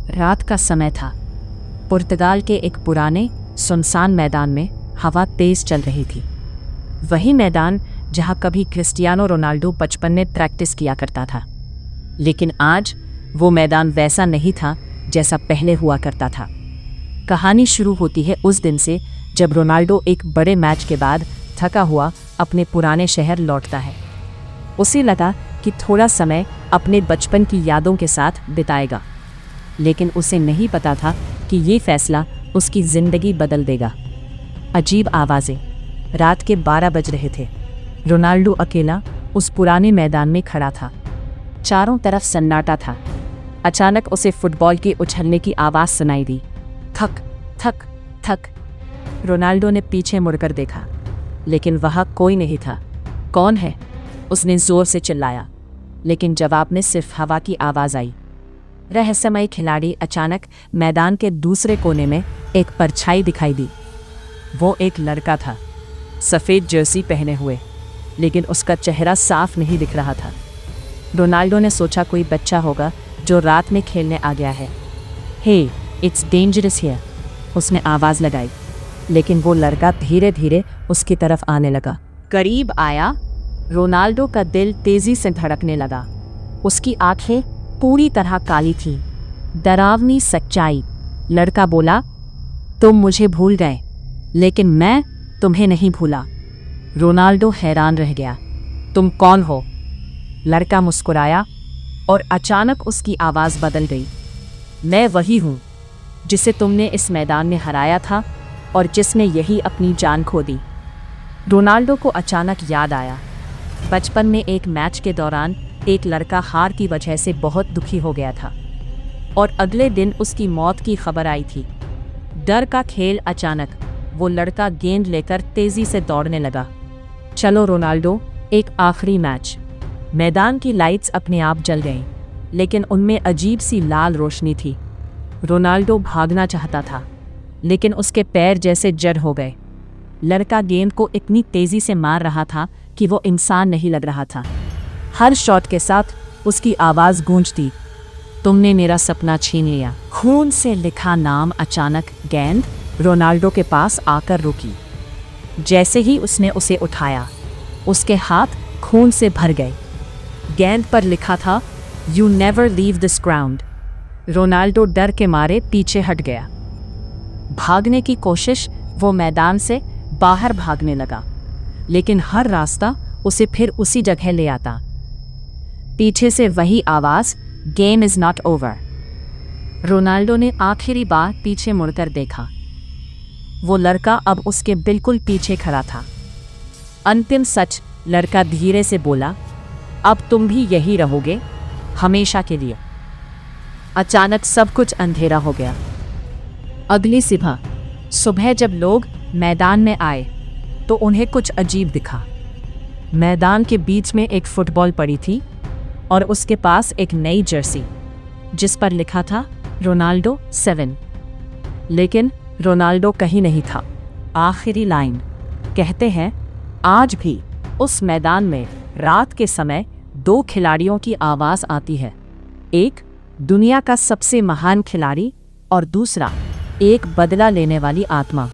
रात का समय था। पुर्तगाल के एक पुराने सुनसान मैदान में हवा तेज चल रही थी। वही मैदान जहां कभी क्रिस्टियानो रोनाल्डो बचपन में प्रैक्टिस किया करता था। लेकिन आज वो मैदान वैसा नहीं था जैसा पहले हुआ करता था। कहानी शुरू होती है उस दिन से जब रोनाल्डो एक बड़े मैच के बाद थका हुआ अपने पुराने शहर लौटता है। उसे लगा कि थोड़ा समय अपने बचपन की यादों के साथ बिताएगा, लेकिन उसे नहीं पता था कि ये फैसला उसकी जिंदगी बदल देगा। अजीब आवाज़ें। रात के 12 बज रहे थे। रोनाल्डो अकेला उस पुराने मैदान में खड़ा था। चारों तरफ सन्नाटा था। अचानक उसे फुटबॉल के उछलने की आवाज़ सुनाई दी। थक थक थक। रोनाल्डो ने पीछे मुड़कर देखा, लेकिन वहाँ कोई नहीं था। कौन है? उसने जोर से चिल्लाया, लेकिन जवाब में सिर्फ हवा की आवाज़ आई। रहस्यमय खिलाड़ी। अचानक मैदान के दूसरे कोने में एक परछाई दिखाई दी। वो एक लड़का था, सफ़ेद जर्सी पहने हुए, लेकिन उसका चेहरा साफ नहीं दिख रहा था। रोनाल्डो ने सोचा कोई बच्चा होगा जो रात में खेलने आ गया है। हे, इट्स डेंजरस हियर, उसने आवाज़ लगाई, लेकिन वो लड़का धीरे धीरे उसकी तरफ आने लगा। करीब आया। रोनाल्डो का दिल तेज़ी से धड़कने लगा। उसकी आंखें पूरी तरह काली थीं। डरावनी सच्चाई। लड़का बोला, तुम मुझे भूल गए, लेकिन मैं तुम्हें नहीं भूला। रोनाल्डो हैरान रह गया। तुम कौन हो? लड़का मुस्कुराया और अचानक उसकी आवाज़ बदल गई। मैं वही हूँ जिसे तुमने इस मैदान में हराया था और जिसने यही अपनी जान खो दी। रोनाल्डो को अचानक याद आया, बचपन में एक मैच के दौरान एक लड़का हार की वजह से बहुत दुखी हो गया था और अगले दिन उसकी मौत की खबर आई थी। डर का खेल। अचानक वो लड़का गेंद लेकर तेज़ी से दौड़ने लगा। चलो रोनाल्डो, एक आखिरी मैच। मैदान की लाइट्स अपने आप जल गईं, लेकिन उनमें अजीब सी लाल रोशनी थी। रोनाल्डो भागना चाहता था, लेकिन उसके पैर जैसे जड़ हो गए। लड़का गेंद को इतनी तेज़ी से मार रहा था कि वो इंसान नहीं लग रहा था। हर शॉट के साथ उसकी आवाज़ गूंजती, तुमने मेरा सपना छीन लिया। खून से लिखा नाम। अचानक गेंद रोनाल्डो के पास आकर रुकी। जैसे ही उसने उसे उठाया, उसके हाथ खून से भर गए। गेंद पर लिखा था, you never leave this ground. Ronaldo डर के मारे पीछे हट गया। भागने की कोशिश। वो मैदान से बाहर भागने लगा, लेकिन हर रास्ता उसे फिर उसी जगह ले आता। पीछे से वही आवाज़, game is not over. Ronaldo ने आखिरी बार पीछे मुड़कर देखा। वो लड़का अब उसके बिल्कुल पीछे खड़ा था। अंतिम सच। लड़का धीरे से बोला, अब तुम भी यही रहोगे, हमेशा के लिए। अचानक सब कुछ अंधेरा हो गया। अगली सुबह जब लोग मैदान में आए तो उन्हें कुछ अजीब दिखा। मैदान के बीच में एक फुटबॉल पड़ी थी और उसके पास एक नई जर्सी जिस पर लिखा था रोनाल्डो 7। लेकिन रोनाल्डो कहीं नहीं था। आखिरी लाइन। कहते हैं आज भी उस मैदान में रात के समय 2 खिलाड़ियों की आवाज़ आती है, एक दुनिया का सबसे महान खिलाड़ी और दूसरा एक बदला लेने वाली आत्मा।